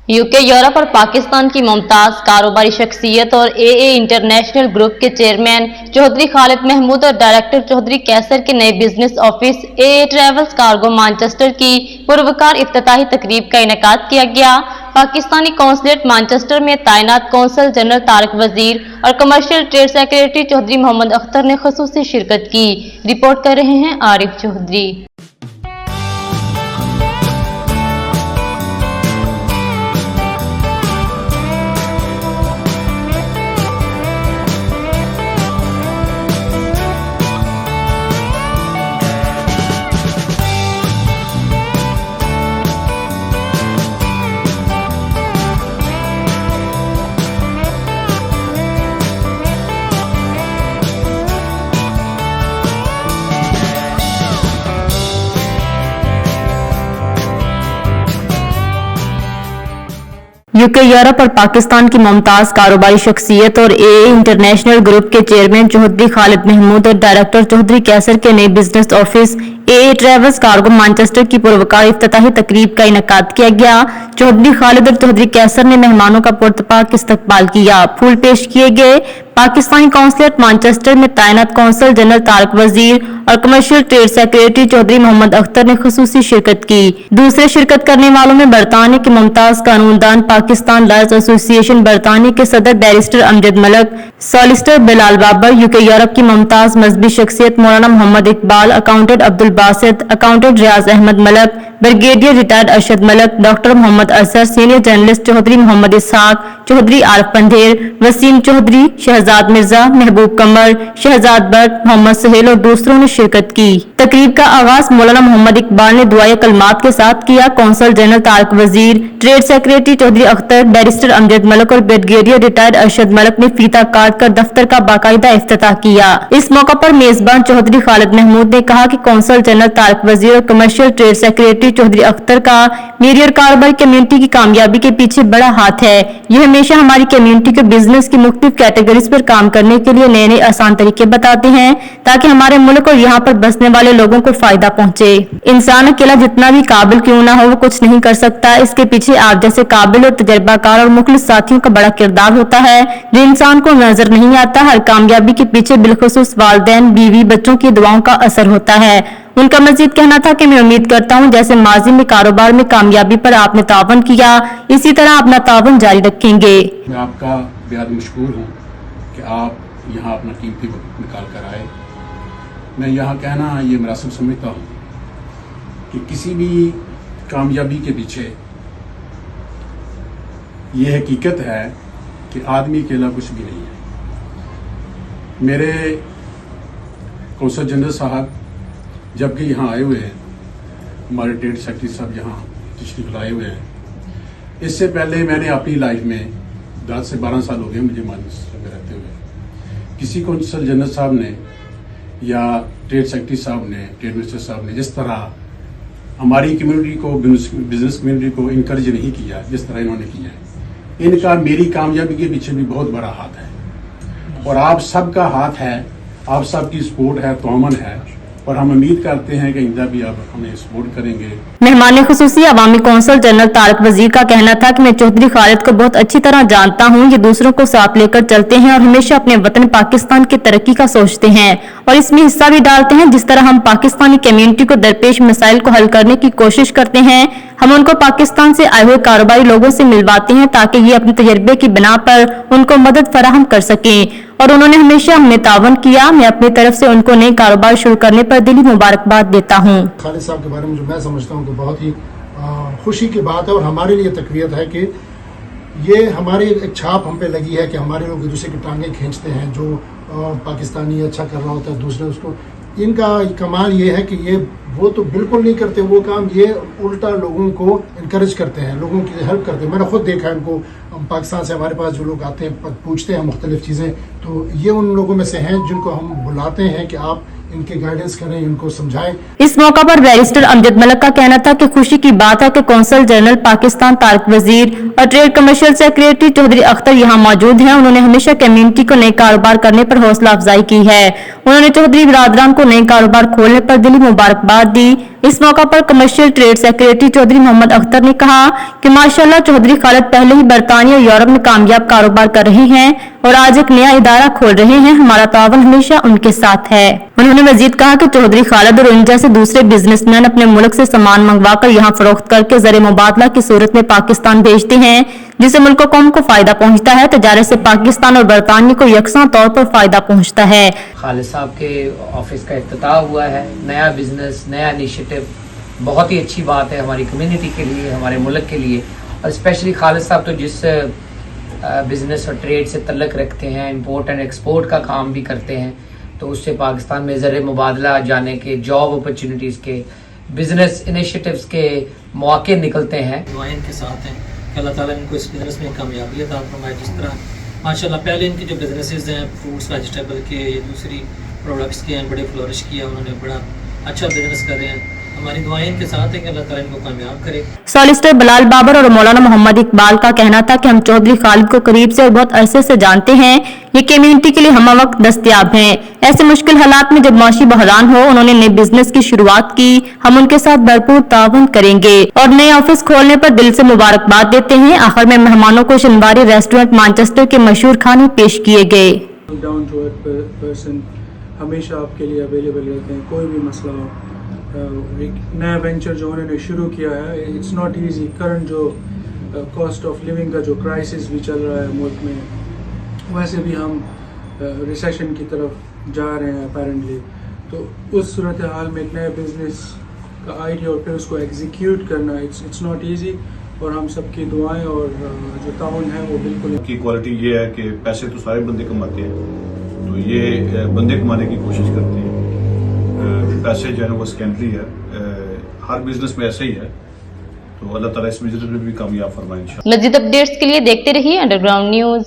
UK, Europe और पाकिस्तान की मुमताज कारोबारी शख्सियत और ए इंटरनेशनल ग्रुप के चेयरमैन चौधरी खालिद महमूद और डायरेक्टर चौधरी कैसर के नए बिजनेस ऑफिस ए ट्रैवल्स कार्गो मैनचेस्टर की पुरवकार इफ्तिताही तकरीब का इनेकाद किया गया। पाकिस्तानी कौंसलेट मैनचेस्टर में तैनात कौंसल जनरल तारिक वजीर और commercial trade secretary Chaudhry Muhammad Akhtar ने खुसूसी शिरकत की। रिपोर्ट कर रहे हैं आरिफ चौधरी। यूके, यूरोप और पाकिस्तान की मुमताज कारोबारी शख्सियत और ए इंटरनेशनल ग्रुप के चेयरमैन चौधरी खालिद महमूद और डायरेक्टर चौधरी कैसर के नए बिजनेस ऑफिस ए ट्रैवल्स कार्गो मैनचेस्टर की पुरवकार इफ्तिताही तकरीब का इनेकाद किया गया। चौधरी खालिद और चौधरी कैसर ने मेहमानों का पुरतपाक इस्तकबाल किया। फूल पेश किए गए। पाकिस्तानी कौंसलेट मैनचेस्टर में तैनात कौंसल जनरल तारिक वजीर और commercial trade secretary Chaudhry Muhammad Akhtar ने खुसूसी शिरकत की। दूसरे शिरकत करने वालों में बरतानिया के मुमताज कानूनदान, पाकिस्तान लॉयर्स एसोसिएशन बरतानिया के सदर barrister Amjad Malik, solicitor Bilal Babar, UK Europe की मुमताज मजहबी शख्सियत मौलाना Mohammad Iqbal, accountant Abdul Basit, accountant Riaz Ahmed Malik, brigadier retired Arshad Malik, doctor Mohammad Asar, senior journalist Chaudhry Mohammad Ishaq, Chaudhry Arif Pandher, Waseem Chaudhry, Shahzad Mirza, Mehboob Qamar, Shahzad Butt, Mohammad Suhail और दूसरों ने शिरकत की। तकरीब का आगाज मौलाना मोहम्मद इकबाल ने दुआए कलमात के साथ किया। Council general Tariq Wazir, trade secretary Chaudhry Akhtar, barrister Amjad Malik और ब्रिगेडियर रिटायर्ड अरशद मलक ने फीता काट कर दफ्तर का बाकायदा इफ्तिताह किया। इस मौका पर मेजबान चौधरी खालिद महमूद ने कहा कि कौंसल जनरल तारिक वजीर और commercial trade secretary Chaudhry Akhtar का मेरी और कारोबारी कम्युनिटी की कामयाबी के पीछे बड़ा हाथ है। यह हमेशा हमारी कम्युनिटी को बिजनेस की मुख्तलिफ कैटेगरीज पर काम करने के लिए नए नए आसान तरीके बताते हैं ताकि हमारे मुल्क और यहाँ पर बसने वाले लोगों को फायदा पहुंचे। इंसान अकेला जितना भी काबिल क्यों ना हो वो कुछ नहीं कर सकता। इसके पीछे आप जैसे काबिल और तजर्बाकार और मुखलिस साथियों का बड़ा किरदार होता है जो इंसान को नजर नहीं आता। हर कामयाबी के पीछे बिलखुसूस वालिदैन, बीवी, बच्चों की दुआओं का असर होता है। उनका मजीद कहना था कि मैं उम्मीद करता हूं जैसे माजी में कारोबार में कामयाबी पर आपने तावन किया, इसी तरह अपना तावन जारी रखेंगे। मैं आपका बेहद मशकूर हूं कि आप यहाँ अपना कीमती वक्त निकाल कर आए। मैं यहाँ कहना ये मुनासिब समझता हूँ कि किसी भी कामयाबी के पीछे ये हकीकत है कि आदमी अकेला कुछ भी नहीं है। मेरे कौंसल जनरल साहब जबकि यहाँ आए हुए हैं, हमारे ट्रेड सेक्रेटरी साहब यहाँ तशरीफ लाए हुए हैं, इससे पहले मैंने अपनी लाइफ में 10 से 12 साल हो गए मुझे मैनचेस्टर में रहते हुए, किसी कौंसल जनरल साहब ने या ट्रेड सेक्रेटरी साहब ने, ट्रेड मिनिस्टर साहब ने जिस तरह हमारी कम्युनिटी को, बिजनेस कम्युनिटी को इनकरेज नहीं किया जिस तरह इन्होंने किया है। इनका मेरी कामयाबी के पीछे भी बहुत बड़ा हाथ है और आप सबका हाथ है, आप सबकी सपोर्ट है, तोमन है और हम उम्मीद करते हैं कि इंदा भी आप हमें सपोर्ट करेंगे। मेहमान खुसूसी अवामी कौंसल जनरल तारिक वजीर का कहना था कि मैं चौधरी खालिद को बहुत अच्छी तरह जानता हूं। ये दूसरों को साथ लेकर चलते हैं और हमेशा अपने वतन पाकिस्तान की तरक्की का सोचते हैं और इसमें हिस्सा भी डालते हैं। जिस तरह हम पाकिस्तानी कम्युनिटी को दरपेश मसाइल को हल करने की कोशिश करते हैं, हम उनको पाकिस्तान से आए हुए कारोबारी लोगों से मिलवाते हैं ताकि ये अपने तजर्बे की बिना पर उनको मदद फराहम कर सकें और उन्होंने हमेशा हमें तावन किया। मैं अपनी तरफ से उनको नए कारोबार शुरू करने पर दिली मुबारकबाद देता हूँ। खालिद साहब के बारे में जो मैं समझता हूँ तो बहुत ही खुशी की बात है और हमारे लिए तकवीत है कि ये हमारी एक छाप हम पे लगी है कि हमारे लोग एक दूसरे की टांगें खींचते हैं। जो पाकिस्तानी अच्छा कर रहा होता है दूसरे उसको, इनका कमाल ये है कि ये वो तो बिल्कुल नहीं करते वो काम, ये उल्टा लोगों को इनकरेज करते हैं, लोगों की हेल्प करते हैं। मैंने खुद देखा है इनको, पाकिस्तान से हमारे पास जो लोग आते हैं पूछते हैं मुख्तलिफ चीज़ें, तो ये उन लोगों में से हैं जिनको हम बुलाते हैं कि आप इनके गाइडेंस करें, इनको समझाएं। इस मौका पर बैरिस्टर अमजद मलक का कहना था कि खुशी की बात है कि कौंसल जनरल पाकिस्तान तारिक वजीर और trade commercial secretary Chaudhry Akhtar यहाँ मौजूद हैं। उन्होंने हमेशा कम्युनिटी को नए कारोबार करने पर हौसला अफजाई की है। उन्होंने चौधरी बिरादरान को नए कारोबार खोलने पर दिली मुबारकबाद दी। इस मौका पर commercial trade secretary Chaudhry Muhammad Akhtar ने कहा कि माशाल्लाह चौधरी खालिद पहले ही बरतानिया और यूरोप में कामयाब कारोबार कर रहे हैं और आज एक नया इदारा खोल रहे हैं। हमारा तावन हमेशा उनके साथ है। उन्होंने मजीद कहा कि चौधरी खालिद और इन जैसे दूसरे बिजनेसमैन अपने मुल्क से सामान मंगवाकर यहाँ फरोख्त करके ज़र मुबादला की सूरत में पाकिस्तान भेजते हैं, जिससे मुल्क को कौम को फायदा पहुँचता है। तजारत से पाकिस्तान और बरतानिया को यकसा तौर पर फायदा पहुँचता है। खालिद साहब के ऑफिस का इफ्तिताह हुआ है, नया बिजनेस, नया इनिशिएटिव, बहुत ही अच्छी बात है हमारी कम्युनिटी के लिए, हमारे मुल्क के लिए। और स्पेशली खालिद साहब तो जिस बिजनेस और ट्रेड से तल्लक रखते हैं, इंपोर्ट एंड एक्सपोर्ट का काम भी करते हैं, तो उससे पाकिस्तान में ज़र मुबादला जाने के, जॉब अपॉर्चुनिटीज़ के, बिजनेस इनिशिएटिव्स के मौके निकलते हैं। दुआएं इनके साथ हैं कि अल्लाह ताला इनको इस बिज़नेस में कामयाबी अता फरमाए। जिस तरह माशाल्लाह पहले इनके जो बिजनेसेस हैं फ्रूट्स वेजिटेबल के, ये दूसरी प्रोडक्ट्स के हैं, बड़े फ्लोरिश किया, उन्होंने बड़ा अच्छा बिजनेस कर रहे हैं। हमारी दुआएं इनके साथ हैं कि अल्लाह ताला इनको कामयाब करे। सॉलिसिटर बिलाल बाबर और मौलाना मोहम्मद इकबाल का कहना था कि हम चौधरी खालिद को करीब से और बहुत अरसे से जानते हैं। ये कम्युनिटी के लिए हम वक्त दस्तयाब हैं। ऐसे मुश्किल हालात में जब माशी बहरान हो, उन्होंने नए बिजनेस की शुरुआत की। हम उनके साथ भरपूर ताउन करेंगे और नए ऑफिस खोलने पर दिल से मुबारकबाद देते हैं। आखिर में मेहमानों को शनिवारी रेस्टोरेंट मैनचेस्टर के मशहूर खाने पेश किए गए। डाउन टू अर्थ पर्सन हमेशा आपके लिए अवेलेबल रहते हैं, कोई भी मसला हो। एक नया वेंचर जो उन्होंने शुरू किया है, इट्स नॉट इजी। करंट जो कॉस्ट ऑफ लिविंग का जो क्राइसिस भी चल रहा है मुल्क में, वैसे भी हम रिसेशन की तरफ जा रहे हैं अपेरेंटली। तो उस सूरत हाल में एक नया बिजनेस का आइडिया और फिर उसको एग्जीक्यूट करना, इट्स नॉट इजी। और हम सबकी दुआएं और जो ताउन है वो बिल्कुल की क्वालिटी ये है कि पैसे तो सारे बंदे कमाते हैं, तो ये बंदे कमाने की कोशिश करते हैं। पैसे जो है वो सेकेंडरी है, हर बिजनेस में ऐसे ही है। तो अल्लाह ताला इस बिजनेस में भी कामयाब फरमाए इंशाल्लाह। मज़ीद अपडेट्स के लिए देखते रहिए अंडरग्राउंड न्यूज।